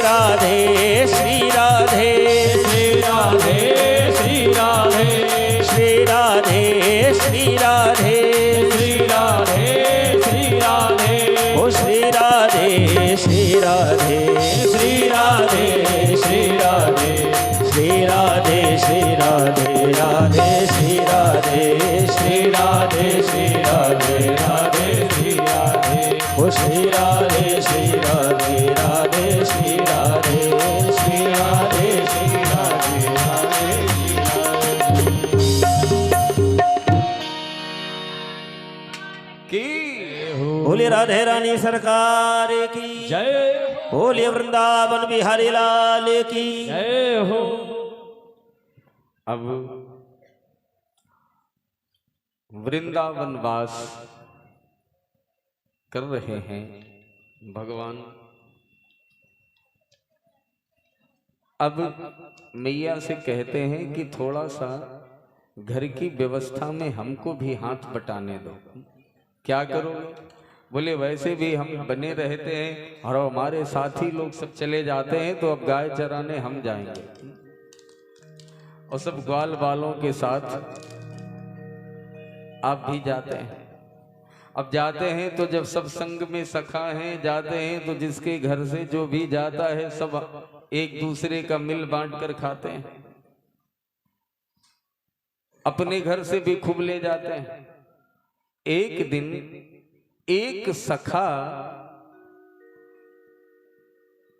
राधे श्री राधे श्री राधे श्री राधे श्री राधे श्री राधे श्री राधे श्री राधे ओ श्री राधे श्री राधे श्री राधे श्री राधे श्री राधे श्री राधे राधे श्री राधे श्री राधे श्री राधे राधे श्री राधे ओ श्री राधे श्री राधे राधे श्री राधे श्री राधे श्री राधे राधे की बोले राधे रानी सरकार की जय बोले वृंदावन बिहारी लाल की जय हो। अब वृंदावन वास कर रहे हैं भगवान। अब मैया से कहते हैं कि थोड़ा सा घर की व्यवस्था में हमको भी हाथ बटाने दो। क्या करोगे? बोले वैसे भी हम बने रहते हैं और हमारे साथी लोग सब चले जाते हैं, तो अब गाय चराने हम जाएंगे। और सब ग्वाल बालों के साथ आप भी जाते हैं। अब जाते हैं तो जब सब संग में सखा हैं, जाते हैं तो जिसके घर से जो भी जाता है सब एक दूसरे का मिल बांट कर खाते हैं। अपने घर से भी खूब ले जाते हैं। एक दिन एक सखा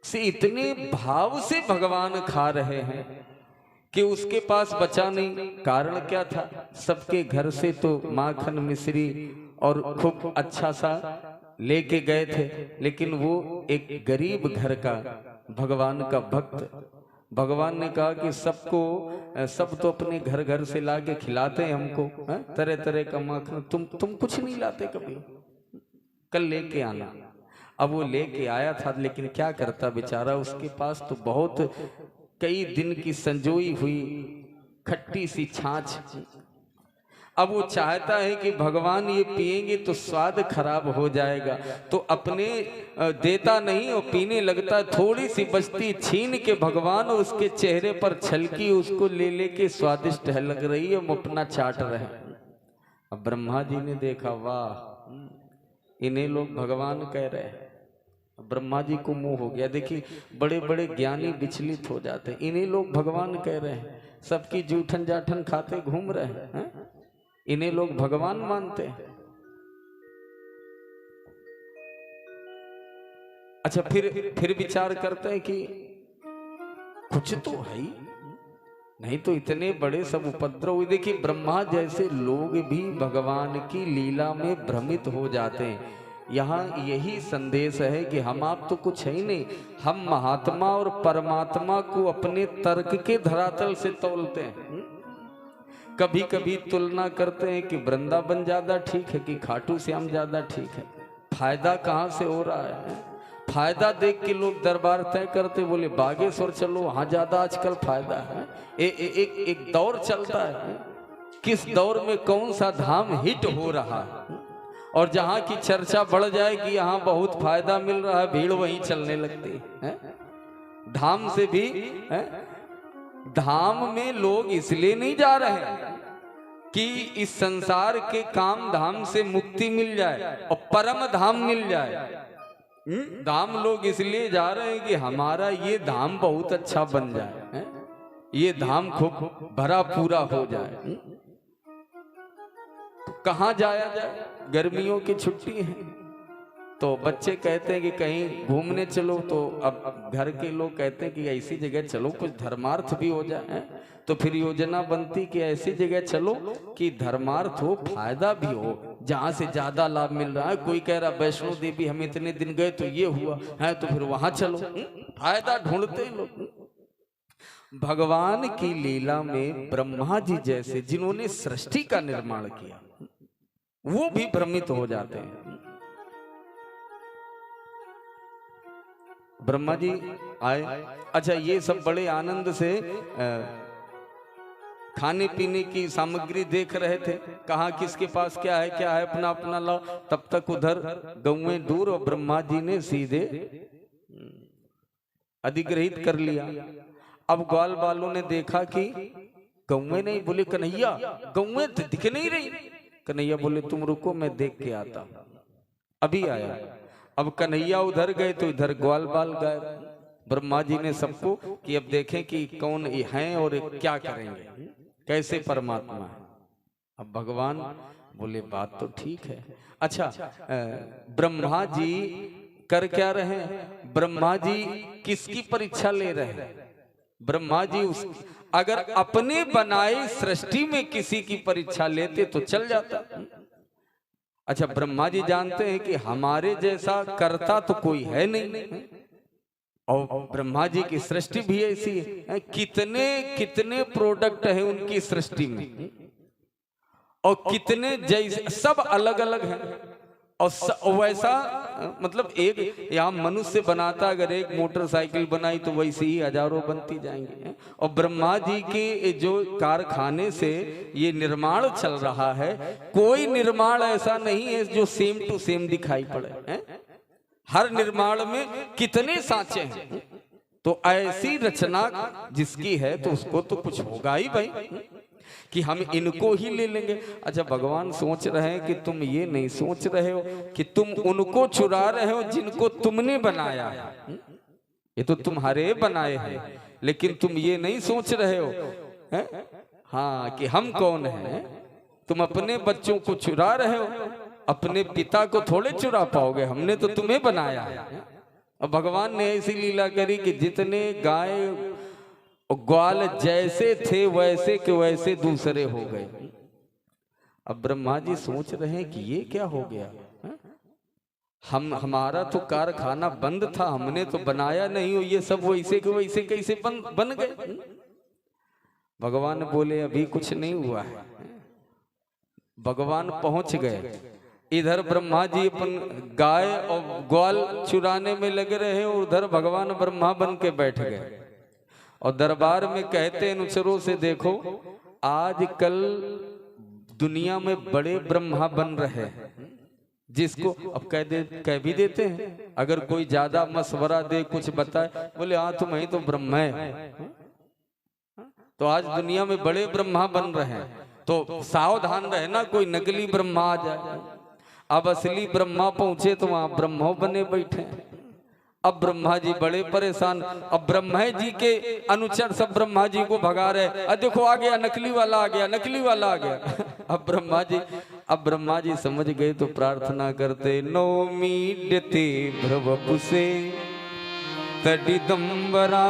से इतने भाव से भगवान खा रहे हैं कि उसके पास बचा नहीं। कारण क्या था? सबके घर से तो माखन मिश्री और खूब अच्छा सा लेके गए थे, लेकिन वो एक गरीब घर का भगवान का भक्त। भगवान ने कहा कि सबको सब तो अपने घर घर से लाके खिलाते हैं हमको, तरह तरह का माखन, तुम कुछ नहीं लाते कभी, कल लेके आना। अब वो लेके आया था, लेकिन क्या करता बेचारा, उसके पास तो बहुत कई दिन की संजोई हुई खट्टी सी छाछ। अब वो चाहता है कि भगवान ये पिएंगे तो स्वाद खराब हो जाएगा, तो अपने देता नहीं और पीने लगता है। थोड़ी सी बचती छीन के भगवान उसके चेहरे पर छलकी, उसको ले लेके स्वादिष्ट है लग रही है, वो अपना चाट रहे हैं। अब ब्रह्मा जी ने देखा, वाह इन्हें लोग भगवान कह रहे हैं। ब्रह्मा जी को मोह हो गया। देखिए बड़े बड़े ज्ञानी विचलित हो जाते हैं, इन्हें लोग भगवान कह रहे हैं, सबकी जूठन जाठन खाते घूम रहे हैं, इन्हें लोग भगवान मानते हैं। अच्छा फिर विचार करते हैं कि कुछ तो है ही, नहीं तो इतने बड़े सब उपद्रव। देखिए ब्रह्मा जैसे लोग भी भगवान की लीला में भ्रमित हो जाते हैं। यहाँ यही संदेश है कि हम आप तो कुछ है ही नहीं, हम महात्मा और परमात्मा को अपने तर्क के धरातल से तौलते हैं। कभी कभी तुलना करते हैं कि वृंदावन ज्यादा ठीक है कि खाटू श्याम ज्यादा ठीक है। फायदा कहाँ से हो रहा है? फायदा देख के लोग दरबार तय करते, बोले बागेश्वर चलो, वहां ज्यादा आजकल फायदा है। एक दौर चलता है, किस दौर में कौन सा धाम हिट हो रहा है, और जहां की चर्चा बढ़ जाए कि यहाँ बहुत फायदा मिल रहा है, भीड़ वहीं चलने लगती है। धाम से भी धाम में लोग इसलिए नहीं जा रहे हैं कि इस संसार के काम धाम से मुक्ति मिल जाए और परम धाम मिल जाए। धाम लोग इसलिए जा रहे हैं कि हमारा ये धाम बहुत अच्छा बन जाए, ये धाम खूब भरा पूरा हो जाए। कहाँ जाया जाए? गर्मियों की छुट्टी है तो बच्चे कहते हैं कि कहीं घूमने चलो, तो अब घर के लोग कहते हैं कि ऐसी जगह चलो कुछ धर्मार्थ भी हो जाए। तो फिर योजना बनती कि ऐसी जगह चलो कि धर्मार्थ हो, फायदा भी हो, जहाँ से ज्यादा लाभ मिल रहा है। कोई कह रहा वैष्णो देवी हम इतने दिन गए तो ये हुआ है, तो फिर वहां चलो। फायदा ढूंढते लोग। भगवान की लीला में ब्रह्मा जी जैसे जिन्होंने सृष्टि का निर्माण किया, वो भी भ्रमित हो जाते हैं। ब्रह्मा जी आए, अच्छा ये सब बड़े आनंद से खाने पीने की सामग्री देख रहे थे, कहा किसके पास क्या है अपना अपना लाओ। तब तक उधर गौएं दूर और ब्रह्मा जी ने सीधे अधिग्रहित कर लिया। अब ग्वाल वालों ने देखा कि गौएं नहीं, बोले कन्हैया गौएं तो दिख नहीं रही। कन्हैया बोले तुम रुको मैं देख के आता, अभी आया। अब कन्हैया उधर गए तो इधर ग्वाल बाल गए। ब्रह्मा जी ने सबको कि अब देखें कि कौन हैं और क्या करेंगे, कैसे परमात्मा है। अब भगवान बोले बात तो ठीक है। अच्छा, ब्रह्मा जी कर क्या रहे हैं? ब्रह्मा जी किसकी परीक्षा ले रहे हैं? ब्रह्मा जी अगर अपने बनाए सृष्टि में किसी की परीक्षा लेते तो चल जाता। अच्छा, ब्रह्मा जी जानते हैं कि हमारे जैसा करता तो कोई है नहीं, और ब्रह्मा जी की सृष्टि भी ऐसी है। कितने कितने प्रोडक्ट है उनकी सृष्टि में, और कितने जैसे सब अलग अलग हैं। और वैसा मतलब एक यहाँ मनुष्य बनाता, अगर एक मोटरसाइकिल बनाई तो वैसे ही हजारों बनती जाएंगे। और ब्रह्मा जी के जो कारखाने से ये निर्माण चल रहा है, कोई निर्माण ऐसा नहीं है जो सेम टू सेम दिखाई पड़े है? हर निर्माण में कितने सांचे हैं। तो ऐसी रचना जिसकी है तो उसको तो कुछ होगा ही भाई, कि हम इनको ही ले लेंगे। अच्छा, भगवान सोच रहे हैं कि तुम ये नहीं सोच रहे हो कि तुम उनको चुरा रहे हो जिनको तुमने बनाया है। ये तो तुम्हारे बनाए हैं, लेकिन तुम ये नहीं सोच रहे हो है? हाँ, कि हम कौन हैं। तुम अपने बच्चों को चुरा रहे हो, अपने पिता को थोड़े चुरा पाओगे, हमने तो तुम्हें बनाया है। और भगवान ने ऐसी लीला करी कि जितने गाय ग्वाल जैसे थे वैसे के वैसे दूसरे हो गए। अब ब्रह्मा जी सोच रहे हैं कि ये क्या हो गया, हमारा तो कारखाना बंद था, हमने तो बनाया नहीं हो, ये सब वैसे के वैसे कैसे बन गए। भगवान बोले अभी कुछ नहीं हुआ है। भगवान पहुंच गए। इधर ब्रह्मा जी अपन गाय और ग्वाल चुराने में लगे रहे, और उधर भगवान ब्रह्मा बन के बैठ गए। और दरबार में कहते अनुचरों से, देखो आजकल दुनिया में बड़े ब्रह्मा बन रहे हैं, जिसको अब कह भी देते हैं। अगर कोई ज्यादा मशवरा दे, कुछ बताए, बोले हाँ तुम ही तो ब्रह्मा है। तो आज दुनिया में बड़े ब्रह्मा बन रहे हैं, तो सावधान रहना कोई नकली ब्रह्मा आ जाए। अब असली ब्रह्मा पहुंचे तो वहां ब्रह्मा बने बैठे। अब ब्रह्मा जी बड़े परेशान। अब ब्रह्मा जी के अनुचर सब ब्रह्मा जी को भगा रहे, देखो आ गया नकली वाला, आ गया नकली वाला आ गया। अब ब्रह्मा जी समझ गए तो प्रार्थना करते, नौमीड्यते भ्रवपुसे तडिदंबराय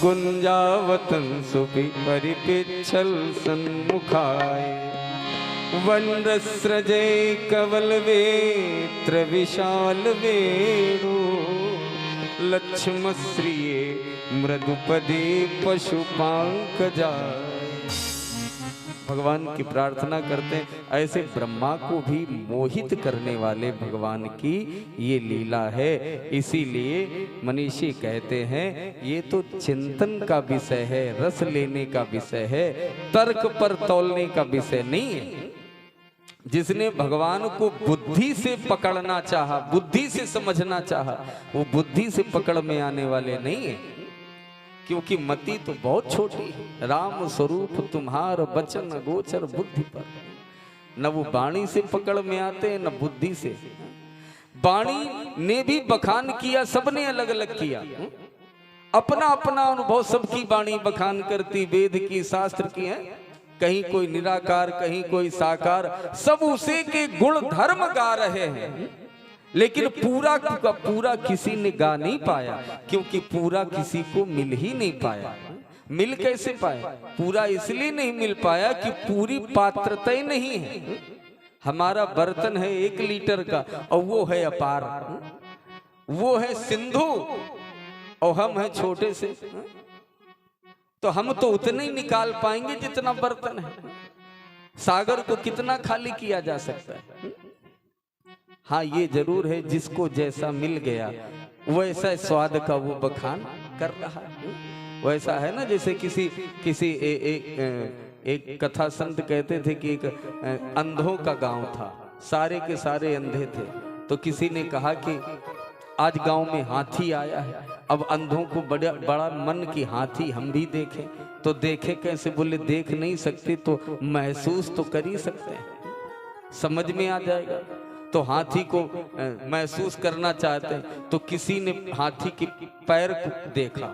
गुंजावतन सुपि परिपिच्छल सन्मुखाय वनरस्रजे कवल वेत्र विशाल वेणु लक्ष्मश्रिये मृदुपदे पशुपांकजाय। भगवान की प्रार्थना करते हैं। ऐसे ब्रह्मा को भी मोहित करने वाले भगवान की ये लीला है। इसीलिए मनीषी कहते हैं ये तो चिंतन का विषय है, रस लेने का विषय है, तर्क पर तौलने का विषय नहीं है। जिसने भगवान को बुद्धि से पकड़ना चाहा, बुद्धि से समझना चाहा, वो बुद्धि से पकड़ में आने वाले नहीं है, क्योंकि मति तो बहुत छोटी है। राम स्वरूप तुम्हार बचन गोचर बुद्धि पर। न वो वाणी से पकड़ में आते न बुद्धि से। वाणी ने भी बखान किया, सबने अलग अलग किया, अपना अपना अनुभव, सबकी वाणी बखान करती, वेद की शास्त्र की है, कहीं कोई निराकार कहीं कोई साकार, सब उसे के गुण धर्म गा रहे हैं। लेकिन पूरा का पूरा किसी ने गा नहीं पाया, क्योंकि पूरा किसी को मिल ही नहीं पाया। मिल कैसे पाया? पूरा इसलिए नहीं मिल पाया कि पूरी पात्रता ही नहीं है। हमारा बर्तन है 1 लीटर का और वो है अपार, वो है सिंधु और हम है छोटे से। तो हम तो उतने ही निकाल पाएंगे जितना बर्तन है। सागर को कितना खाली किया जा सकता है? हाँ, ये जरूर है जिसको जैसा मिल गया वैसा स्वाद का वो बखान कर रहा है। वैसा है ना, जैसे किसी एक कथा संत कहते थे कि एक अंधों का गांव था, सारे के सारे अंधे थे। तो किसी ने कहा कि आज गांव में हाथी आया है, अब अंधों को बड़ा बड़ा मन की हाथी हम भी देखें, तो देखे कैसे? बोले देख नहीं सकते तो महसूस तो कर ही सकते हैं, समझ में आ जाएगा। तो हाथी को महसूस करना चाहते हैं, तो किसी ने हाथी के पैर को देखा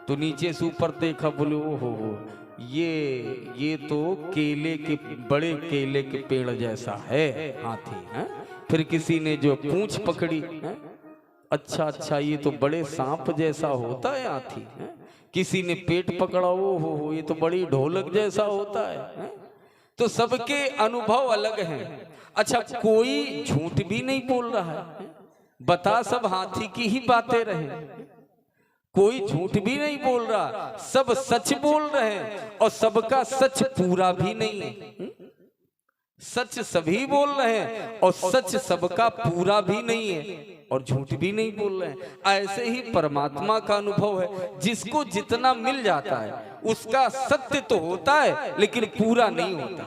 तो नीचे से ऊपर देखा, बोले ओहो ये तो केले के बड़े केले के पेड़ जैसा है हाथी है। फिर किसी ने जो पूंछ पकड़ी है, अच्छा ये तो बड़े सांप जैसा होता है हाथी है। किसी ने पेट पकड़ा, ओहो ये तो बड़ी ढोलक जैसा होता है। तो सबके अनुभव अलग हैं। अच्छा, कोई झूठ भी नहीं बोल रहा है, बता सब हाथी की ही बातें रहे, कोई झूठ भी नहीं बोल रहा, सब सच बोल रहे हैं और सबका सच पूरा भी नहीं है। सच सभी बोल रहे हैं और सच सबका पूरा भी नहीं है और झूठ भी नहीं बोल रहे हैं। ऐसे ही परमात्मा का अनुभव है, जिसको जितना मिल जाता है उसका सत्य तो होता है लेकिन पूरा नहीं होता।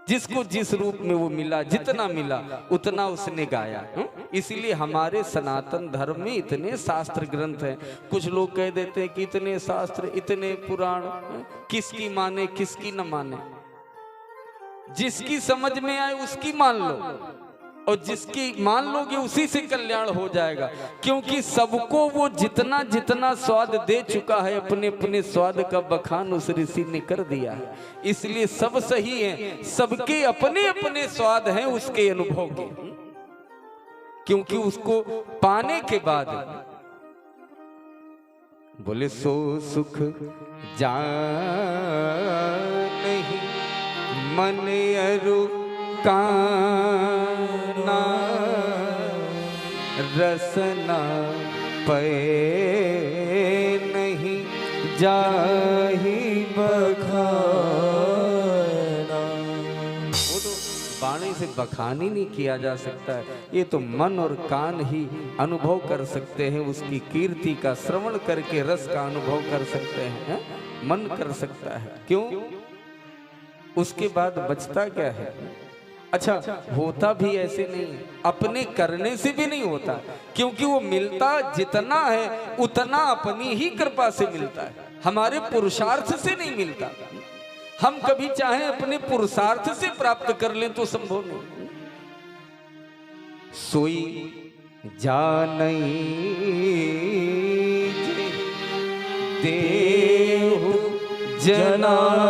जिसको जिस रूप में वो मिला, जितना मिला उतना उसने गाया। इसलिए हमारे सनातन धर्म में इतने शास्त्र ग्रंथ हैं। कुछ लोग कह देते हैं कि इतने शास्त्र, इतने पुराण, किसकी माने किसकी न माने। जिसकी समझ में आए उसकी मान लो, और जिसकी मान लोगे उसी से कल्याण हो जाएगा। क्योंकि सबको वो जितना जितना स्वाद दे चुका है, अपने अपने स्वाद का बखान उस ऋषि ने कर दिया है। इसलिए सब सही है, सबके अपने अपने स्वाद हैं उसके अनुभव के। क्योंकि उसको पाने के बाद बोले सो सुख जान नहीं मन अरु काना रसना पे नहीं जाहि बखाना। वो तो वाणी से बखान ही नहीं किया जा सकता है, ये तो मन और कान ही अनुभव कर सकते हैं। उसकी कीर्ति का श्रवण करके रस का अनुभव कर सकते हैं, मन कर सकता है। क्यों? उसके बाद बचता क्या है? अच्छा, होता भी ऐसे नहीं, अपने करने से भी नहीं होता, क्योंकि वो मिलता जितना है उतना अपनी ही कृपा से मिलता है, हमारे पुरुषार्थ से नहीं मिलता। हम कभी चाहे अपने पुरुषार्थ से प्राप्त कर लें तो संभव नहीं। सोई जानई देहु जनाई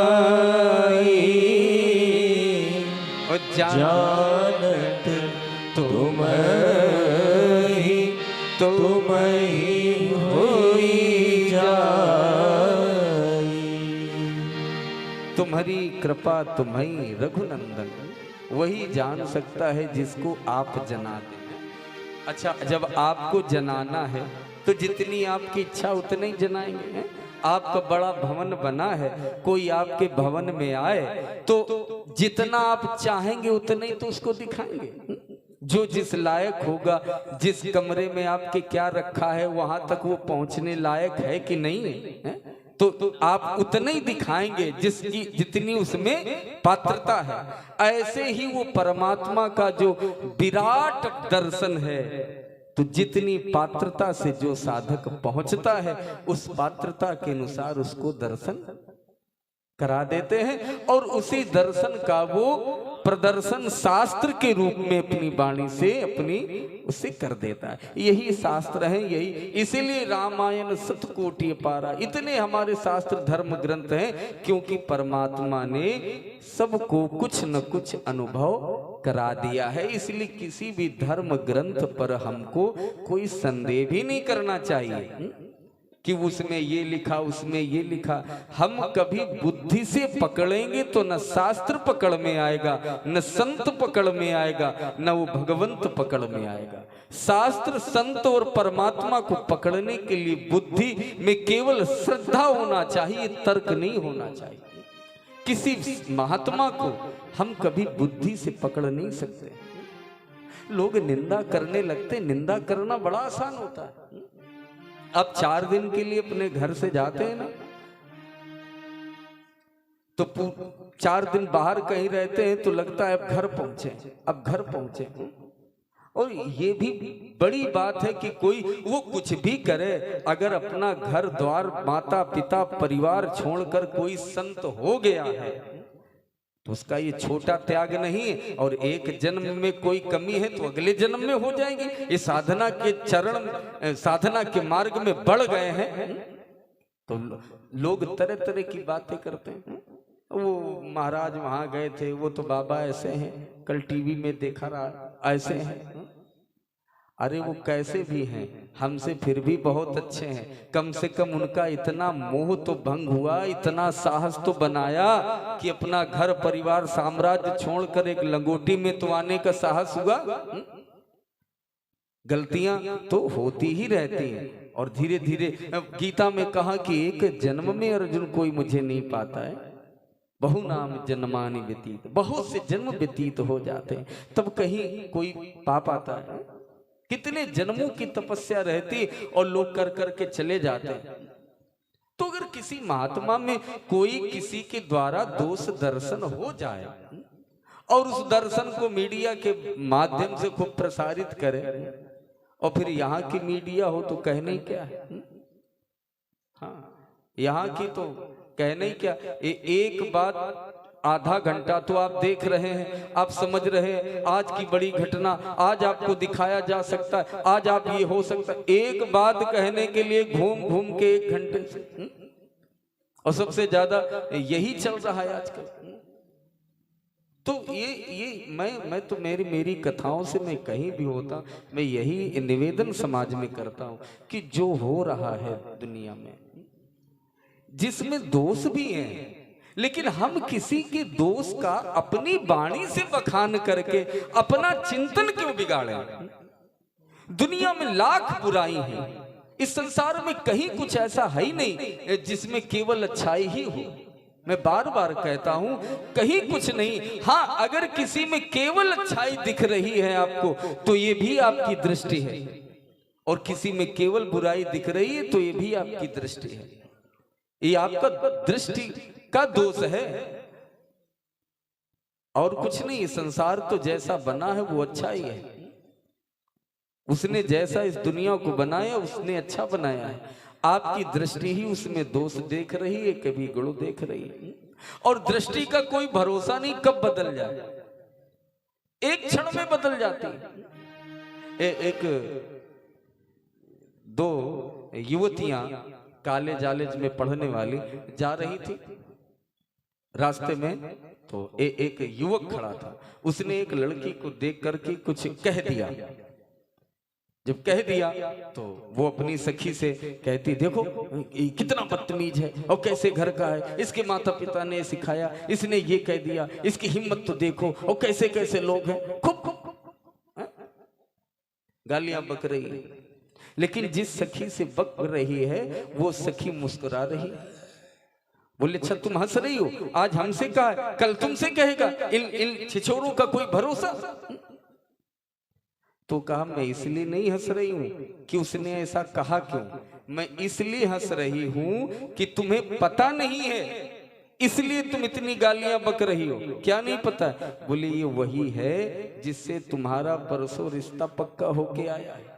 और जानत तुम ही होई जाई। तुम्हारी कृपा तुम्हीं रघुनंदन, वही जान सकता है जिसको आप जना दें। अच्छा, जब आपको जनाना है तो जितनी आपकी इच्छा उतने ही जनाएंगे। आपका बड़ा भवन बना है, कोई आपके भवन में आए तो जितना आप चाहेंगे उतना ही तो उसको दिखाएंगे। जो जिस लायक होगा, जिस कमरे में आपके क्या रखा है वहां तक वो पहुंचने लायक है कि नहीं है, तो आप उतने ही दिखाएंगे जिसकी जितनी उसमें पात्रता है। ऐसे ही वो परमात्मा का जो विराट दर्शन है, तो जितनी पात्रता से जो साधक पहुंचता है उस पात्रता के अनुसार उसको दर्शन करा देते हैं और उसी दर्शन का वो प्रदर्शन शास्त्र के रूप में अपनी वाणी से अपनी उसे कर देता है। यही शास्त्र है, यही इसीलिए रामायण सतकोटि अपारा, इतने हमारे शास्त्र धर्म ग्रंथ हैं, क्योंकि परमात्मा ने सबको कुछ न कुछ अनुभव करा दिया है। इसलिए किसी भी धर्म ग्रंथ पर हमको कोई संदेह भी नहीं करना चाहिए कि उसमें ये लिखा उसमें ये लिखा। हम कभी बुद्धि से पकड़ेंगे तो न शास्त्र पकड़ में आएगा, न संत पकड़ में आएगा, न वो भगवंत पकड़ में आएगा। शास्त्र, संत और परमात्मा को पकड़ने के लिए बुद्धि में केवल श्रद्धा होना चाहिए, तर्क नहीं होना चाहिए। किसी महात्मा को हम कभी बुद्धि से पकड़ नहीं सकते। लोग निंदा करने लगते, निंदा करना बड़ा आसान होता है। अब 4 दिन के लिए अपने घर से जाते हैं ना, तो 4 दिन बाहर कहीं रहते हैं तो लगता है अब घर पहुंचे, अब घर पहुंचे। और ये भी बड़ी बात है कि कोई वो कुछ भी करे, अगर अपना घर द्वार माता पिता परिवार छोड़कर कोई संत हो गया है तो उसका ये छोटा त्याग नहीं है। और एक जन्म में कोई कमी है तो अगले जन्म में हो जाएगी। ये साधना के चरण, साधना के मार्ग में बढ़ गए हैं तो लोग तरह तरह की बातें करते हैं। वो महाराज वहां गए थे, वो तो बाबा ऐसे हैं, कल टीवी में देखा रहा ऐसे हैं। अरे वो कैसे भी हैं, हमसे फिर भी बहुत अच्छे हैं। कम से कम उनका इतना मोह तो भंग हुआ, इतना साहस तो बनाया कि अपना घर परिवार साम्राज्य छोड़कर एक लंगोटी में तो आने का साहस हुआ। गलतियां तो होती ही रहती हैं और धीरे धीरे गीता में कहा कि एक जन्म में अर्जुन कोई मुझे नहीं पाता है, बहु नाम जन्मानि व्यतीत, बहुत से जन्म व्यतीत हो जाते हैं तब कहीं कोई पा पाता है। कितने जन्मों की तपस्या रहती और लोग कर कर के चले जाते हैं। तो अगर किसी महात्मा में कोई किसी के द्वारा दोष दर्शन हो जाए और उस दर्शन को मीडिया के माध्यम से खूब प्रसारित करे और फिर यहाँ की मीडिया हो तो कहने ही क्या है। हाँ, यहाँ की तो कहने ही क्या। एक बात आधा घंटा तो आप देख रहे हैं, आप समझ रहे हैं आज की बड़ी घटना, आज आपको दिखाया जा सकता है, आज आप ये हो सकता है। एक बात कहने के लिए घूम घूम के 1 घंटे से, और सबसे ज्यादा यही चल रहा है आजकल। तो ये मैं तो मेरी कथाओं से मैं कहीं भी होता, मैं यही निवेदन समाज में करता हूं कि जो हो रहा है दुनिया में, जिसमें दोष भी हैं, लेकिन हम किसी के दोष का अपनी वाणी से बखान करके अपना चिंतन क्यों बिगाड़ें। दुनिया में लाख बुराई है, इस संसार में कहीं कुछ ऐसा है ही नहीं जिसमें केवल अच्छाई ही हो। मैं बार बार कहता हूं कहीं कुछ नहीं। हाँ, अगर किसी में केवल अच्छाई दिख रही है आपको तो ये भी आपकी दृष्टि है, और किसी में केवल बुराई दिख रही है तो ये भी आपकी दृष्टि है। ये आपका दृष्टि का दोष है और कुछ नहीं। संसार तो जैसा बना है वो अच्छा ही है। उसने जैसा इस दुनिया को बनाया उसने अच्छा बनाया है। आपकी दृष्टि ही उसमें दोष देख रही है, कभी गुण देख रही है। और दृष्टि का कोई भरोसा नहीं कब बदल जाए, एक क्षण में बदल जाती है। एक दो युवतियां कॉलेज में पढ़ने वाली जा रही थी, रास्ते में तो एक युवक खड़ा था। उसने एक लड़की को देख करके कुछ कह दिया। जब कह दिया तो वो अपनी सखी से कहती, देखो कितना बदतमीज है और कैसे घर का है, इसके माता पिता ने सिखाया, इसने ये कह दिया, इसकी हिम्मत तो देखो, और कैसे कैसे लोग हैं। खूब गालियां बक रही है, लेकिन जिस सखी से बक रही है वो सखी मुस्कुरा रही है। बोले, अच्छा तुम हंस रही हो, आज हमसे कहा, कल तुमसे कहेगा। इन छिछोरों का कोई भरोसा। तो कहा, मैं इसलिए नहीं हंस रही हूं कि उसने ऐसा कहा क्यों, मैं इसलिए हंस रही हूं कि तुम्हें पता नहीं है, इसलिए तुम इतनी गालियां बक रही हो। क्या नहीं पता? बोले, ये वही है जिससे तुम्हारा परसों रिश्ता पक्का होके आया है।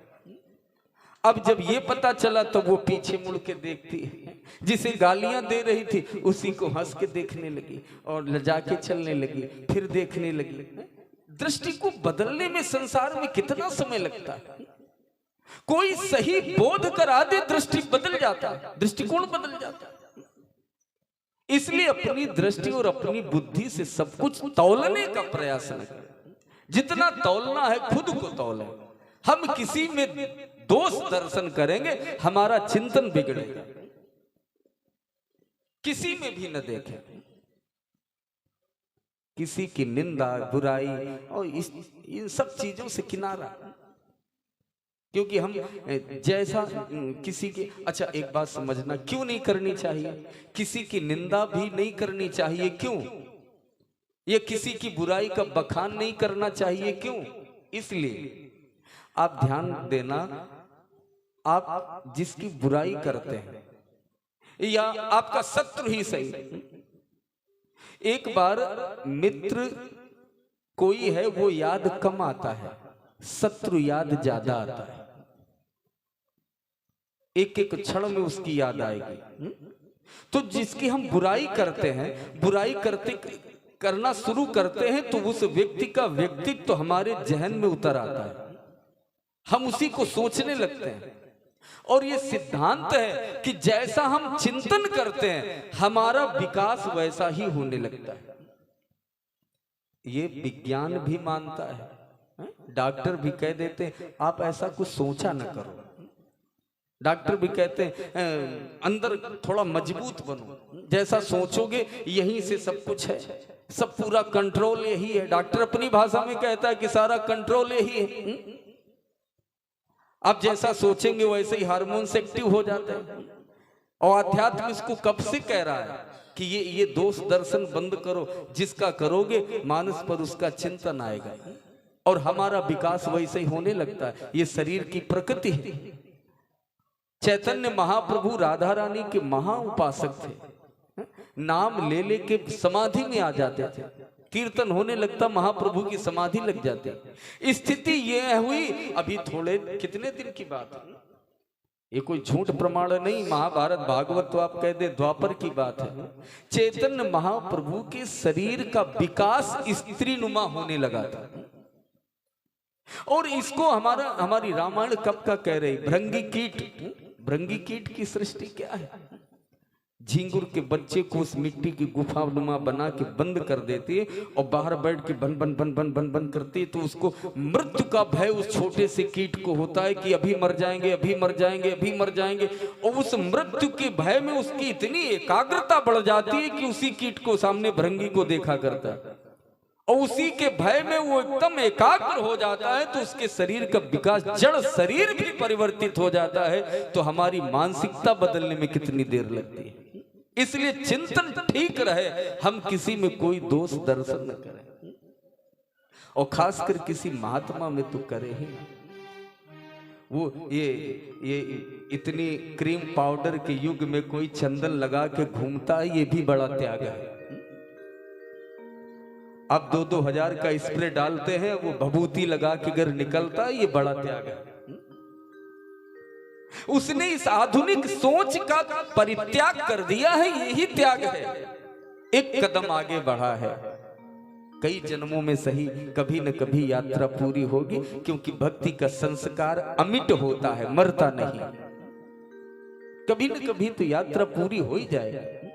अब जब ये पता चला तो वो पीछे मुड़ के देखती है, जिसे गालियां दे रही थी उसी को हंस के देखने लगी और लजा के चलने लगी, फिर देखने लगी। दृष्टि को बदलने में संसार में कितना समय लगता है। कोई सही बोध करा दे, दृष्टि बदल जाता है, दृष्टिकोण बदल जाता है। इसलिए अपनी दृष्टि और अपनी बुद्धि से सब कुछ तौलने का प्रयास न करें। जितना तौलना है खुद को तौलें। हम किसी में दोष दर्शन करेंगे, हमारा चिंतन बिगड़ेगा। किसी में भी न देखें, किसी की निंदा बुराई और इन सब चीजों से किनारा। क्योंकि हम जैसा किसी की, अच्छा एक बात समझना, क्यों नहीं करनी चाहिए? किसी की निंदा भी नहीं करनी चाहिए, क्यों? ये किसी की बुराई का बखान नहीं करना चाहिए, क्यों? इसलिए आप ध्यान देना, आप जिसकी बुराई करते हैं या आपका शत्रु ही सही, एक बार मित्र कोई है वो याद कम आता है, शत्रु याद ज्यादा आता है, एक एक क्षण में उसकी याद आएगी। तो जिसकी हम बुराई करते हैं, बुराई करना शुरू करते हैं, तो उस व्यक्ति का व्यक्तित्व तो हमारे जहन में उतर आता है, हम उसी को सोचने लगते हैं। और ये सिद्धांत है कि जैसा हम चिंतन करते हैं हमारा विकास वैसा ही होने लगता है। ये विज्ञान भी मानता है, डॉक्टर भी कह देते हैं आप ऐसा कुछ सोचा न करो। डॉक्टर भी कहते हैं अंदर थोड़ा मजबूत बनो, जैसा सोचोगे यहीं से सब कुछ है, सब पूरा कंट्रोल यही है। डॉक्टर अपनी भाषा में कहता है कि सारा कंट्रोल यही है। आप जैसा सोचेंगे वैसे ही हार्मोन्स एक्टिव हो जाते हैं। और अध्यात्म इसको कब से कह रहा है कि ये दोष दर्शन बंद करो, जिसका करोगे मानस पर उसका चिंतन आएगा और हमारा विकास वैसे ही होने लगता है। ये शरीर की प्रकृति है। चैतन्य महाप्रभु राधा रानी के महा उपासक थे, नाम ले लेके समाधि में आ जाते थे, कीर्तन होने लगता महाप्रभु की समाधि लग जाती। स्थिति ये हुई अभी थोड़े कितने दिन की बात है, ये कोई झूठ प्रमाण नहीं, महाभारत भागवत तो आप कह दे द्वापर की बात है। चैतन्य महाप्रभु के शरीर का विकास स्त्री नुमा होने लगा था। और इसको हमारी रामायण कब का कह रही, भृंगी कीट। भृंगी कीट की सृष्टि क्या है, झींगुर के बच्चे को उस मिट्टी की गुफा नुमा बना के बंद कर देती है और बाहर बैठ के बन बन बन बन बन बन करती है। तो उसको मृत्यु का भय उस छोटे से कीट को होता है कि अभी मर जाएंगे, अभी मर जाएंगे, अभी मर जाएंगे। और उस मृत्यु के भय में उसकी इतनी एकाग्रता बढ़ जाती है कि उसी कीट को सामने भृंगी को देखा करता है और उसी के भय में वो एकदम एकाग्र हो जाता है। तो उसके शरीर का विकास, जड़ शरीर भी परिवर्तित हो जाता है। तो हमारी मानसिकता बदलने में कितनी देर लगती है। इसलिए चिंतन ठीक रहे, हम किसी में कोई दोष दर्शन न करें, और खासकर किसी महात्मा में तो करे ही ना। वो ये इतनी क्रीम पाउडर के युग में कोई चंदन लगा के घूमता है, ये भी बड़ा त्याग है। अब 2-2 हजार का स्प्रे डालते हैं, वो भभूति लगा के अगर निकलता है, ये बड़ा त्याग है। उसने इस आधुनिक सोच का परित्याग कर दिया है, यही त्याग है। एक कदम आगे बढ़ा है, कई जन्मों में सही कभी न कभी यात्रा पूरी होगी, क्योंकि भक्ति का संस्कार अमिट होता है, मरता नहीं। कभी न कभी तो यात्रा पूरी हो ही जाएगी।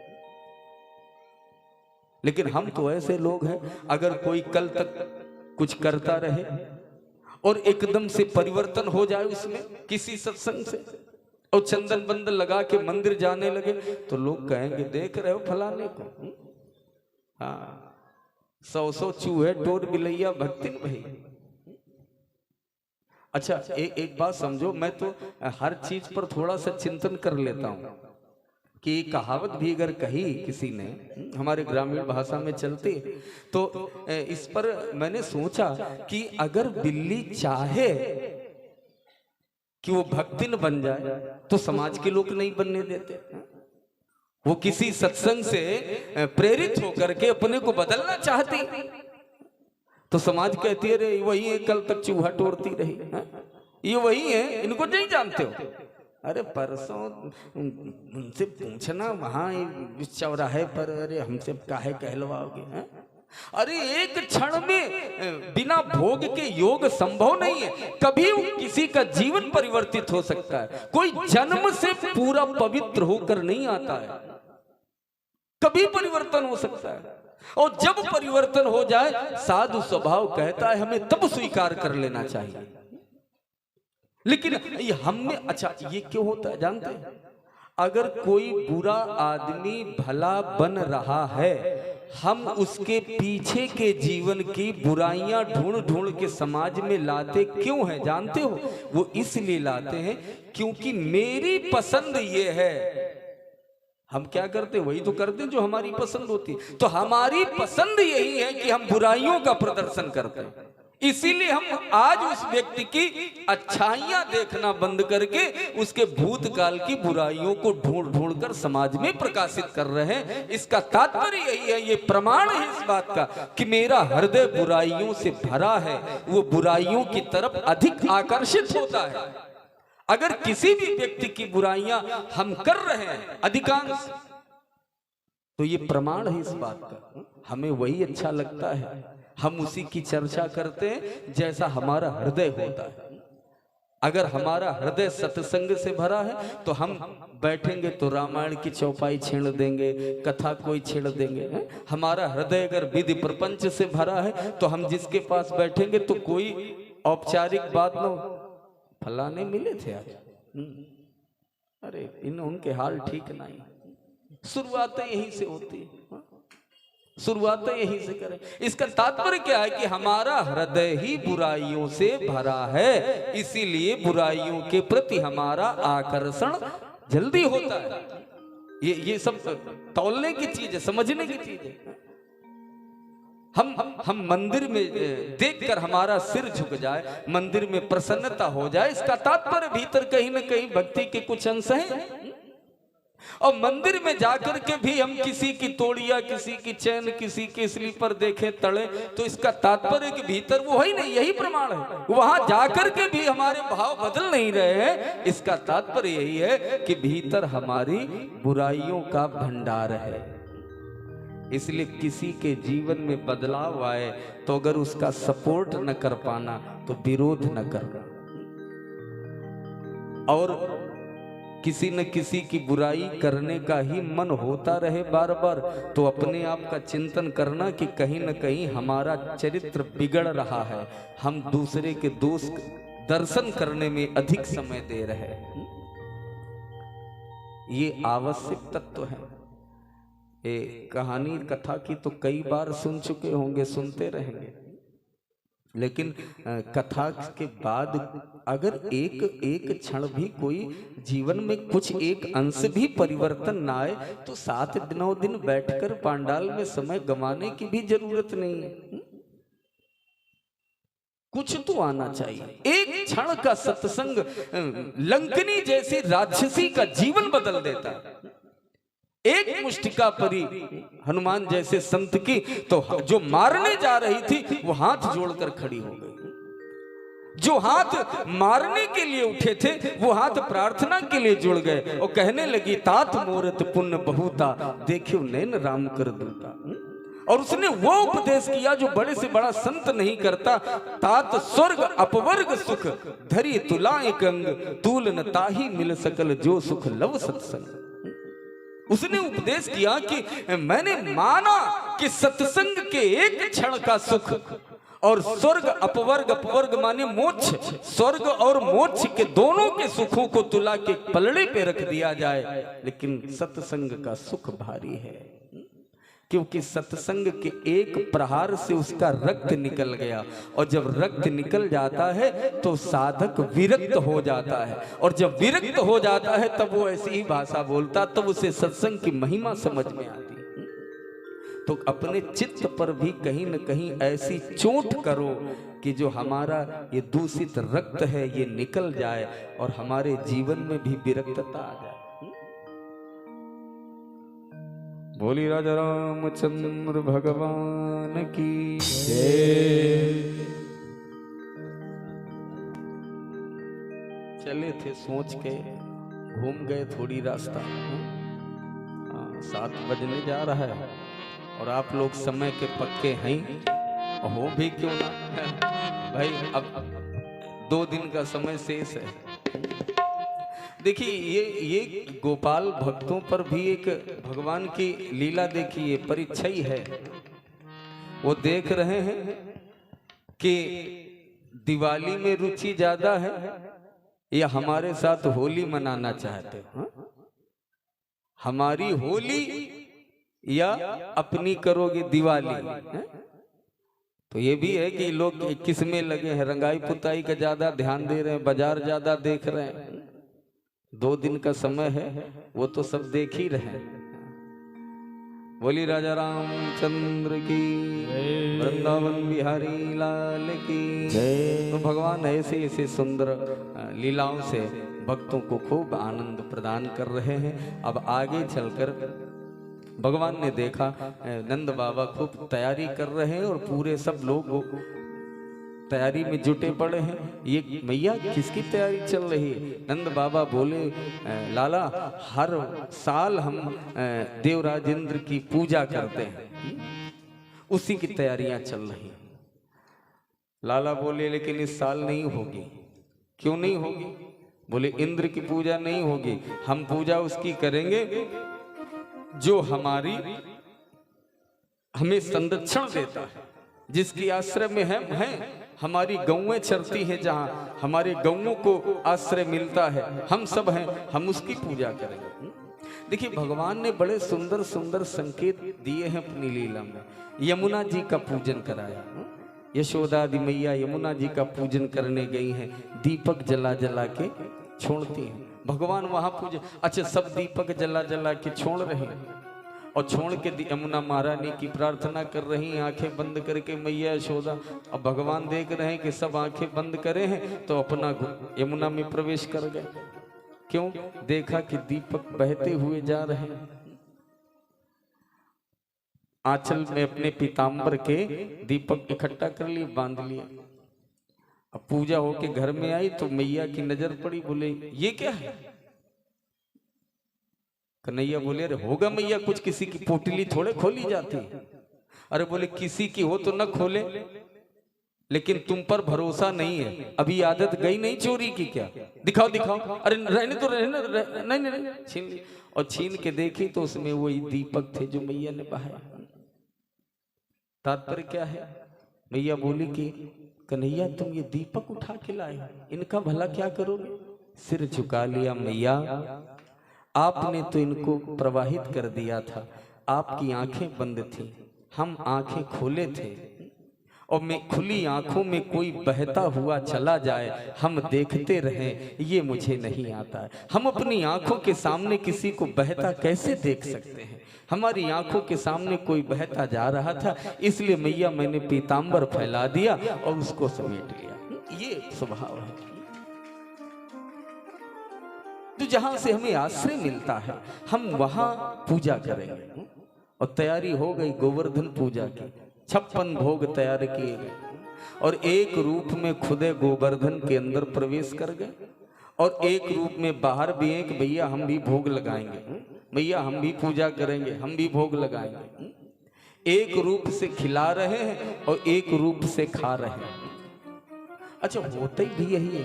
लेकिन हम तो ऐसे लोग हैं, अगर कोई कल तक कुछ करता रहे और एकदम से परिवर्तन हो जाए उसमें किसी सत्संग से, और चंदन बंदन लगा के मंदिर जाने लगे, तो लोग कहेंगे देख रहे हो फलाने को, हाँ 100 चूहे टोर बिलैया भक्तिन भाई। अच्छा एक बात समझो, मैं तो हर चीज पर थोड़ा सा चिंतन कर लेता हूं कि कहावत भी अगर कही किसी ने, हमारे ग्रामीण भाषा में चलती, तो इस पर मैंने सोचा कि अगर बिल्ली चाहे कि वो भक्तिन बन जाए तो समाज के लोग नहीं बनने देते। वो किसी सत्संग से प्रेरित होकर के अपने को बदलना चाहती, तो समाज कहती है रे वही है, कल तक चूहा टोरती रही, ये वही है, इनको नहीं जानते हो। अरे परसों उनसे पूछना वहां इस चौराहे पर, अरे हमसे काहे कहलवाओगे। अरे एक क्षण में बिना भोग के योग संभव नहीं है। कभी किसी का जीवन परिवर्तित हो सकता है, कोई जन्म से पूरा पवित्र होकर नहीं आता है, कभी परिवर्तन हो सकता है। और जब परिवर्तन हो जाए, साधु स्वभाव कहता है हमें तब स्वीकार कर लेना चाहिए। लेकिन ये हमने, अच्छा ये क्यों होता है जानते हैं? अगर कोई बुरा आदमी भला बन रहा है, हम उसके पीछे के जीवन की बुराइयां ढूंढ ढूंढ के समाज में लाते क्यों हैं जानते हो? वो इसलिए लाते हैं क्योंकि मेरी पसंद ये है। हम क्या करते, वही तो करते जो हमारी पसंद होती। तो हमारी पसंद यही है कि हम बुराइयों का प्रदर्शन करते हैं, इसीलिए हम आज उस व्यक्ति की अच्छाइयां देखना बंद करके उसके भूतकाल की बुराइयों को ढूंढ ढूंढ कर समाज में प्रकाशित कर रहे हैं। इसका तात्पर्य यही है, ये प्रमाण है इस बात का कि मेरा हृदय बुराइयों से भरा है, वो बुराइयों की तरफ अधिक आकर्षित होता है। अगर किसी भी व्यक्ति की बुराइयां हम कर रहे हैं अधिकांश, तो ये प्रमाण है इस बात का, हमें वही अच्छा लगता है, हम उसी की चर्चा करते हैं जैसा हमारा हृदय होता है। अगर हमारा हृदय सत्संग से भरा है तो हम बैठेंगे तो रामायण की चौपाई छेड़ देंगे, कथा कोई छेड़ देंगे। हमारा हृदय अगर विधि प्रपंच से भरा है तो हम जिसके पास बैठेंगे तो कोई औपचारिक बात न, फलाने मिले थे आज, अरे उनके हाल ठीक नहीं। शुरुआतें यहीं से होती है, शुरुआतें यहीं से करें। इसका तात्पर्य क्या है कि हमारा हृदय ही बुराइयों से भरा है, इसीलिए बुराइयों के प्रति हमारा आकर्षण जल्दी होता है। ये सब तौलने की चीज है, समझने की चीज है। हम मंदिर में देखकर हमारा सिर झुक जाए, मंदिर में प्रसन्नता हो जाए, इसका तात्पर्य भीतर कहीं ना कहीं भक्ति के कुछ अंश हैं। और मंदिर में जाकर के भी हम किसी की तोड़िया, किसी की चैन, किसी के स्लीपर देखें तड़े, तो इसका तात्पर्य कि भीतर वो है नहीं, यही प्रमाण है। वहां जाकर के भी हमारे भाव बदल नहीं रहे हैं, इसका तात्पर्य यही है कि भीतर हमारी बुराइयों का भंडार है। इसलिए किसी के जीवन में बदलाव आए तो अगर उसका सपोर्ट न कर पाना तो विरोध न करना, और किसी न किसी की बुराई करने का ही मन होता रहे बार बार, तो अपने आप का चिंतन करना कि कहीं न कहीं हमारा चरित्र बिगड़ रहा है, हम दूसरे के दोष दर्शन करने में अधिक समय दे रहे हैं। ये आवश्यक तत्व है। ये कहानी कथा की तो कई बार सुन चुके होंगे, सुनते रहेंगे, लेकिन कथा के बाद अगर एक क्षण भी कोई जीवन में कुछ एक अंश भी परिवर्तन ना आए तो 7 दिनों दिन बैठकर पांडाल में समय गंवाने की भी जरूरत नहीं है। कुछ तो आना चाहिए। एक क्षण का सत्संग लंकनी जैसी राक्षसी का जीवन बदल देता है। एक मुष्टिका परी हनुमान जैसे संत की तो जो मारने जा रही थी वो हाथ जोड़कर खड़ी हो गई। जो हाथ मारने के लिए उठे थे वो हाथ प्रार्थना के लिए जुड़ गए और कहने लगी, तात मोरत पुण्य बहुता, देखियो नैन राम कर दूता। और उसने वो उपदेश किया जो बड़े से बड़ा संत नहीं करता, तात स्वर्ग अपवर्ग सुख, धरी तुला एक अंग, तूल न ताही मिल सकल जो सुख लव सत्संग। उसने उपदेश किया कि मैंने माना कि सत्संग के एक क्षण का सुख और स्वर्ग अपवर्ग, अपवर्ग माने मोक्ष, स्वर्ग और मोक्ष के दोनों के सुखों को तुला के पलड़े पे रख दिया जाए, लेकिन सत्संग का सुख भारी है, क्योंकि सत्संग के एक प्रहार से उसका रक्त निकल गया, और जब रक्त निकल जाता है तो साधक विरक्त हो जाता है, और जब विरक्त हो जाता है तब वो ऐसी ही भाषा बोलता, तब उसे सत्संग की महिमा समझ में आती। तो अपने चित्त पर भी कहीं न कहीं ऐसी चोट करो कि जो हमारा ये दूषित रक्त है ये निकल जाए और हमारे जीवन में भी विरक्तता आ जाए। बोली राजा रामचंद्र भगवान की जय। चले थे सोच के, घूम गए थोड़ी रास्ता, 7 बजने जा रहा है और आप लोग समय के पक्के हैं, हो भी क्यों ना भाई, अब 2 दिन का समय शेष है। देखिए ये गोपाल भक्तों पर भी एक भगवान की लीला देखिए, परीक्षा ही है। वो देख रहे हैं कि दिवाली में रुचि ज्यादा है या हमारे साथ होली मनाना चाहते हैं, हमारी होली या अपनी करोगे दिवाली है? तो ये भी है कि लोग किस में लगे हैं, रंगाई पुताई का ज्यादा ध्यान दे रहे हैं, बाजार ज्यादा देख रहे हैं। 2 दिन का समय है, वो तो सब देख ही रहे हैं। बोली राजा रामचंद्र की, वृंदावन बिहारी लाल की। तो भगवान ऐसे ऐसे सुंदर लीलाओं से भक्तों को खूब आनंद प्रदान कर रहे हैं। अब आगे चलकर भगवान ने देखा नंद बाबा खूब तैयारी कर रहे हैं और पूरे सब लोग तैयारी में जुटे पड़े हैं। ये मैया किसकी तैयारी चल रही है? नंद बाबा बोले लाला, हर साल हम देवराज इंद्र की पूजा करते हैं, उसी की तैयारियां चल रही हैं। लाला बोले लेकिन इस साल नहीं होगी। क्यों नहीं होगी? बोले इंद्र की पूजा नहीं होगी, हम पूजा उसकी करेंगे जो हमें संरक्षण देता है, जिसकी आश्रय में हम हैं। हमारी गौएं चरती हैं, जहां हमारे गौओं को आश्रय मिलता है, हम सब हैं, हम उसकी पूजा करेंगे। देखिए भगवान ने बड़े सुंदर सुंदर संकेत दिए हैं अपनी लीला में। यमुना जी का पूजन कराया, यशोदा दी मैया यमुना जी का पूजन करने गई हैं, दीपक जला जला के छोड़ती हैं। भगवान वहां पूजा, अच्छा सब दीपक जला जला के छोड़ रहे हैं और छोड़ के यमुना महारानी की प्रार्थना कर रही हैं, आंखें बंद करके मैया यशोदा। अब भगवान देख रहे हैं कि सब आंखें बंद करे हैं, तो अपना यमुना में प्रवेश कर गए। क्यों? देखा कि दीपक बहते हुए जा रहे हैं। आंचल में अपने पीताम्बर के दीपक इकट्ठा कर लिए, बांध लिए। अब पूजा होके घर में आई तो मैया की नजर पड़ी, बोले ये क्या है? कन्हैया बोले अरे होगा मैया कुछ, किसी की पोटली थोड़े खोली जाती। अरे बोले किसी की हो तो न खोले, लेकिन तुम पर भरोसा नहीं है, अभी आदत गई नहीं चोरी की क्या? दिखाओ दिखाओ। अरे रहने तो रहने, नहीं नहीं, छीन ली। और छीन के देखी तो उसमें वही दीपक थे जो मैया ने बहाया। तात्पर्य क्या है? मैया बोली कि कन्हैया तुम ये दीपक उठा के लाए, इनका भला क्या करोगे? सिर झुका लिया मैया, आपने तो इनको प्रवाहित कर दिया था, आपकी आंखें बंद थी, हम आंखें खोले थे, और मैं खुली आंखों में कोई बहता हुआ चला जाए हम देखते रहें, ये मुझे नहीं आता है। हम अपनी आंखों के सामने किसी को बहता कैसे देख सकते हैं? हमारी आंखों के सामने कोई बहता जा रहा था, इसलिए मैया मैंने पीताम्बर फैला दिया और उसको समेट लिया। ये स्वभाव है। तो जहां से हमें आश्रय मिलता है हम वहां पूजा करेंगे। और तैयारी हो गई गोवर्धन पूजा की, 56 भोग तैयार किए गए और एक रूप में खुदे गोवर्धन के अंदर प्रवेश कर गए और एक रूप में बाहर भी एक भैया हम भी भोग लगाएंगे, भैया हम भी पूजा करेंगे, हम भी भोग लगाएंगे। एक रूप से खिला रहे हैं और एक रूप से खा रहे हैं। अच्छा होता ही भी यही है,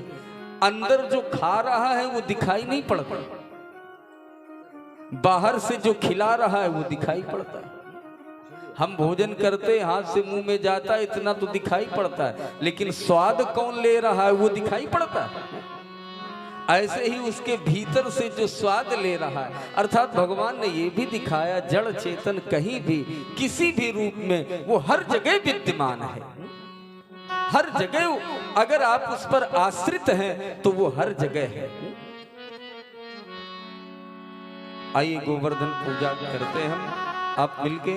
अंदर जो खा रहा है वो दिखाई नहीं पड़ता, बाहर से जो खिला रहा है वो दिखाई पड़ता है। हम भोजन करते हाथ से मुंह में जाता है इतना तो दिखाई पड़ता है, लेकिन स्वाद कौन ले रहा है वो दिखाई पड़ता है। ऐसे ही उसके भीतर से जो स्वाद ले रहा है, अर्थात भगवान ने ये भी दिखाया जड़ चेतन कहीं भी किसी भी रूप में वो हर जगह विद्यमान है, हर जगह। अगर आप उस पर आश्रित हैं तो वो हर जगह है। आइए गोवर्धन पूजा करते हैं हम, आप मिलके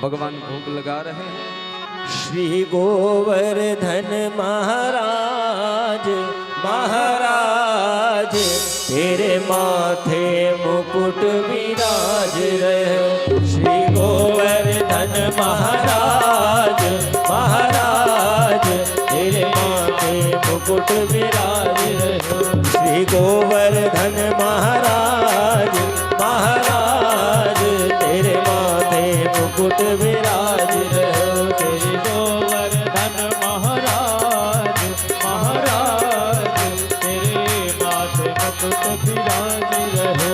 भगवान भोग लगा रहे हैं। श्री गोवर्धन महाराज महाराज तेरे माथे मुकुट विराज रहे। श्री गोवर्धन महाराज महाराज तेरे माथे मुकुट विराज रहे। श्री गोवर्धन महाराज महाराज तेरे माथे मुकुट विराज रहे। तेरे गोवर्धन महाराज महाराज तेरे माथे मुकुट विराज रहे।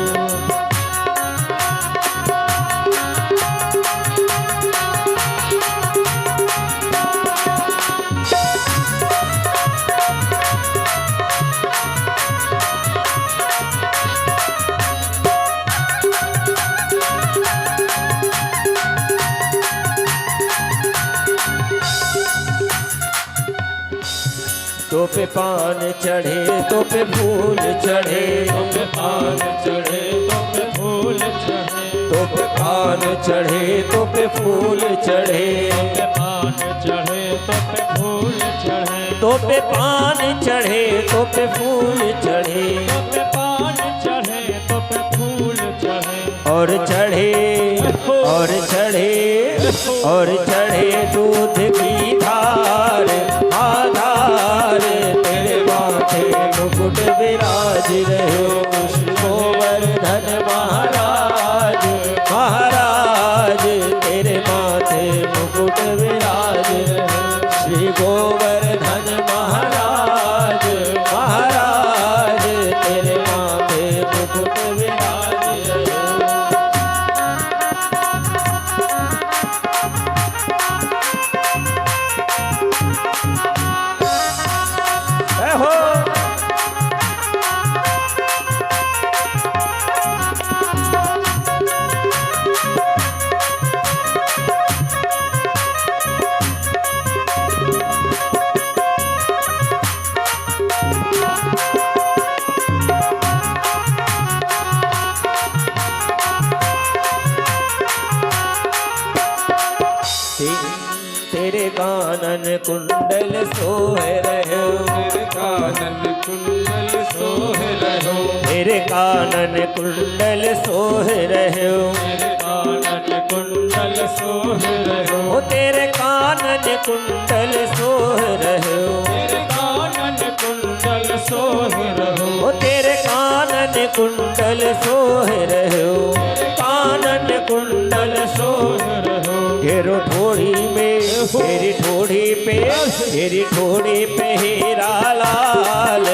तो पे पान चढ़े तो पे फूल चढ़े, तो पे पान चढ़े तो पे फूल चढ़े, तो पे पान पान चढ़े तो पे फूल चढ़े, पान चढ़े तो पे फूल चढ़े, तो पे पान चढ़े तो पे फूल चढ़े, तो पे पान चढ़े तो पे फूल चढ़े, और चढ़े और चढ़े और चढ़े दूध की धार, आधार तेरे माथे मुकुट विराज रहे, श्री गोवर्धन महाराज, महाराज तेरे माथे मुकुट विराज रहे, श्री गोवर्धन महाराज, महाराज तेरे माथे मुकुट विराज रहे। हो तेरे कानन कुंडल सोहे रहो, तेरे कानन कुंडल सोहे रहो, तेरे कानन कुंडल सोहे रहो, तेरे कानन कुंडल सोहे रहो, ओ तेरे कानन कुंडल सोहे रहो, तेरे कानन कुंडल सोहे रहो, ओ तेरे कानन कुंडल सोहे रहो, कानन कुंडल सोहे रहो, घेरो ठोड़ी में तेरी ठोड़ी पे, तेरी ठोड़ी पे हीरा लाल,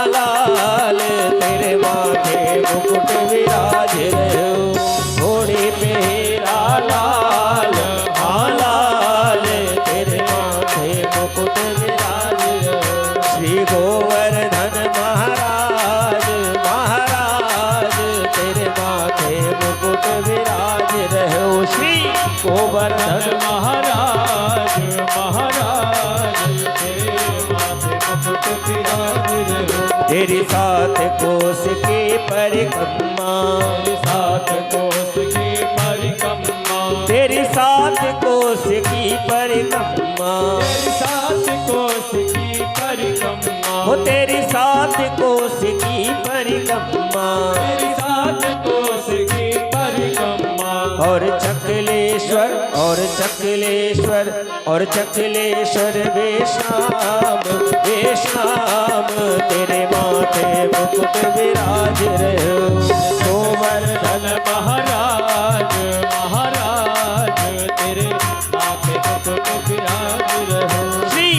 लाल तेरे माथे मुकुट विराज रहो, ठोड़ी पे हीरा लाल, लाल तेरे माथे मुकुट विराज रहो, श्री गोवर्धन महाराज, महाराज तेरे माथे मुकुट विराज रहो, श्री गोवर्धन महाराज, महाराज तेरे माथे मुकुट विराज रहो, तेरी सात कोस की परिक्रमा, सात कोस की परिक्रमा, तेरी सात कोस की परिक्रमा, तेरी सात कोस की परिक्रमा, वो तेरी सात कोस की परिक्रमा, तेरी सात कोस की परिक्रमा, और चकलेश्वर और चकलेश्वर और चकलेश्वर बेशाम, बेशाम तेरे माथे मुकुट विराज रहो, गोवर्धन महाराज, महाराज तेरे माथे मुकुट विराज रहो, श्री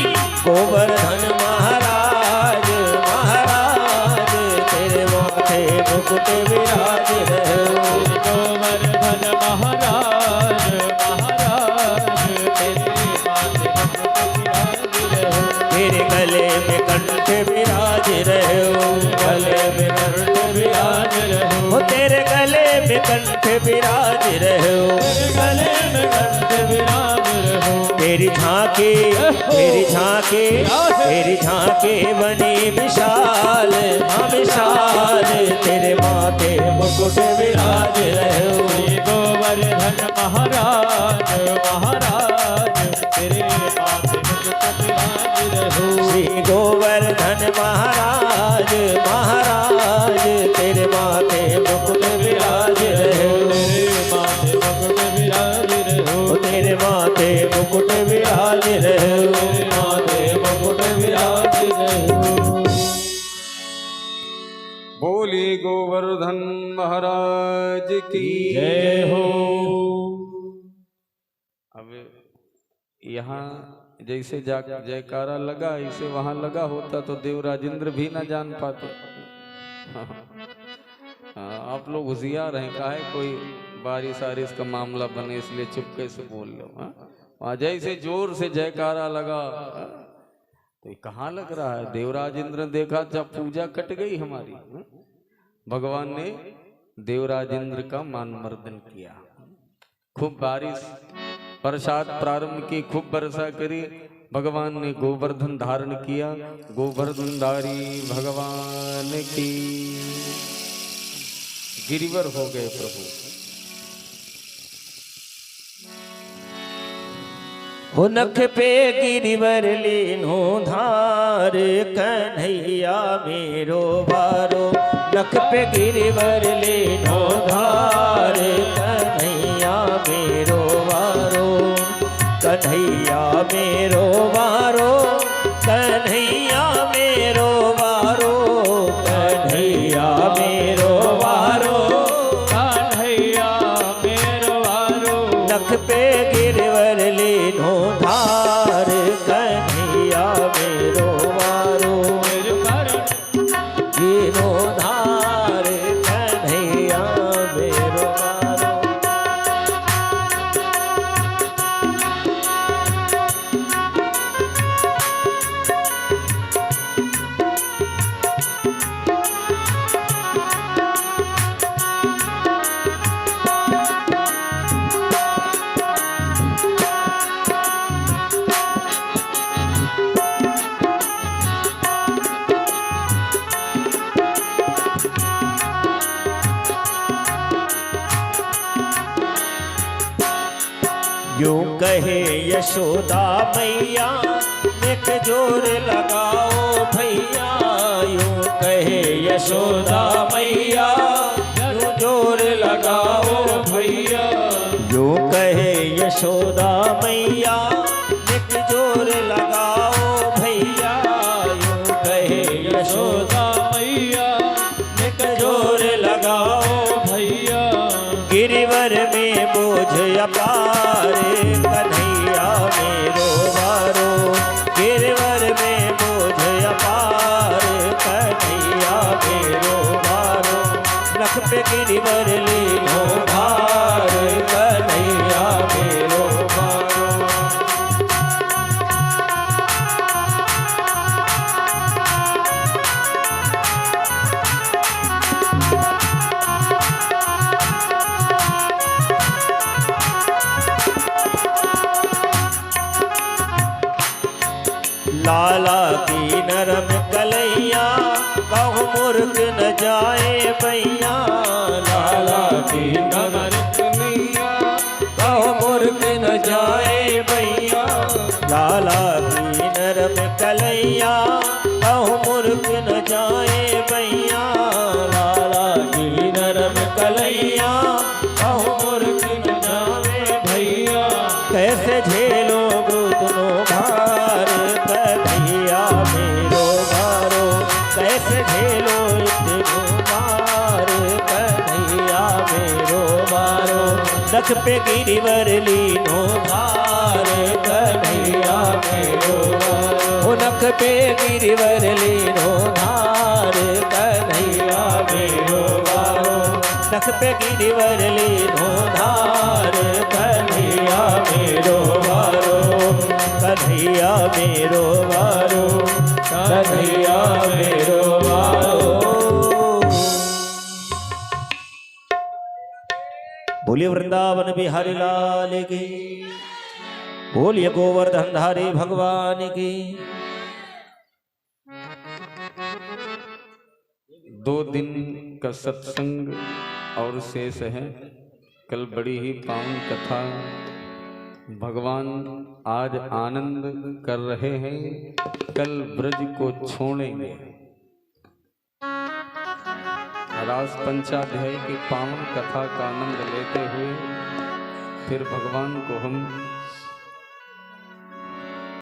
गोवर्धन महाराज, महाराज तेरे माथे मुकुट विराज रहो, गोवर्धन महाराज, महाराज तेरे माथे मुकुट विराज रहो, तेरे गले में कंठ विराज रहो, गले में कंठ विराज रहो, वो तेरे गले में कंठ विराज रहो, तेरे गले में कंठ विराज रहो, तेरी झांकी, तेरी झांकी, तेरी झांकी बनी विशाल, हाँ विशाल तेरे माथे मुकुट विराज रहो, श्री गोवर्धन महाराज, महाराज तेरे माथे मुकुट विराज रहो, श्री गोवर्धन महाराज, महाराज तेरे माथे मुकुट विराज रहो, तेरे माथे मुकुट विराज रहो, तेरे माथे मुकुट विराज रहो, तेरे माथे मुकुट विराज रहो। बोली गोवर्धन महाराज की जय हो। अब यहाँ जैसे जयकारा लगा इसे वहां लगा होता तो देवराजेंद्र भी ना जान पाते। आप लोग होशियार हैं, काहे कोई बारिश आरिश का मामला बने इसलिए चुपके से बोल लो। वहां जैसे जोर से जयकारा लगा तो कहाँ लग रहा है, देवराजेंद्र ने देखा जब पूजा कट गई हमारी। भगवान ने देवराजेंद्र का मान मर्दन किया, खूब बारिश प्रसाद प्रारंभ की, खूब वर्षा करी। भगवान ने गोवर्धन धारण किया, गोवर्धनधारी भगवान की गिरिवर हो गए प्रभु। वो नख पे गिरवर लीनो धार कन्हैया मेरो वारो, नख पे गिरवर लीनो धार कन्हैया मेरो वारो, कन्हैया मेरो वारो, कन्हैया मेरो वारो, कन्हैया मेरो वारो, कन्हैया मेरो वारो, नख पे गिरवर लीनो धार कन्हैया मेरो वारो, लीनो धार कन्हैया मेरो वारो। यूं कहे यशोदा मैया एक जोर लगाओ भैया, यूं कहे यशोदा मैया यूं जोर लगाओ भैया, यूं कहे यशोदा मैया एक जोर लगाओ भैया, यूं कहे यशोदा मैया एक जोर लगाओ भैया, गिरिवर में बोझ अपार कन्हैया मेरो वारो, गिरिवर में बोझ अपार कन्हैया मेरो वारो, नख पे गिरिवर लीनो भार कन्हैया मेरो वारो। लाला की नरम कलैया कहूँ मूर्ख न जाए भैया, लाला की नरम कलैया कहूँ मूर्ख न जाए भैया, लाला की नरम कलैया कहूँ मूर्ख न जाए भैया, लाला की नरम कलैया कहूँ मूर्ख न जाए भैया, कैसे झेलो गुतनो भार कन्हैया मेरो वारो, कैसे झेलो इतनो भार कन्हैया मेरो वारो, नख पे गिरिवर लीनो धार कन्हैया मेरो वारो, नख पे गिरिवर लीनो धार कन्हैया मेरो वारो, नख पे गिरिवर लीनो धार कन्हैया मेरो वारो, कन्हैया मेरो वारो, कन्हैया मेरो वारो। बोलिए वृंदावन बिहारी लाल की, बोलिए गोवर्धन धारी भगवान की। 2 दिन का सत्संग और शेष है। कल बड़ी ही पावन कथा भगवान आज आनंद कर रहे हैं, कल ब्रज को छोड़ेंगे। रास पंचाध्याय की पावन कथा का आनंद लेते हुए फिर भगवान को हम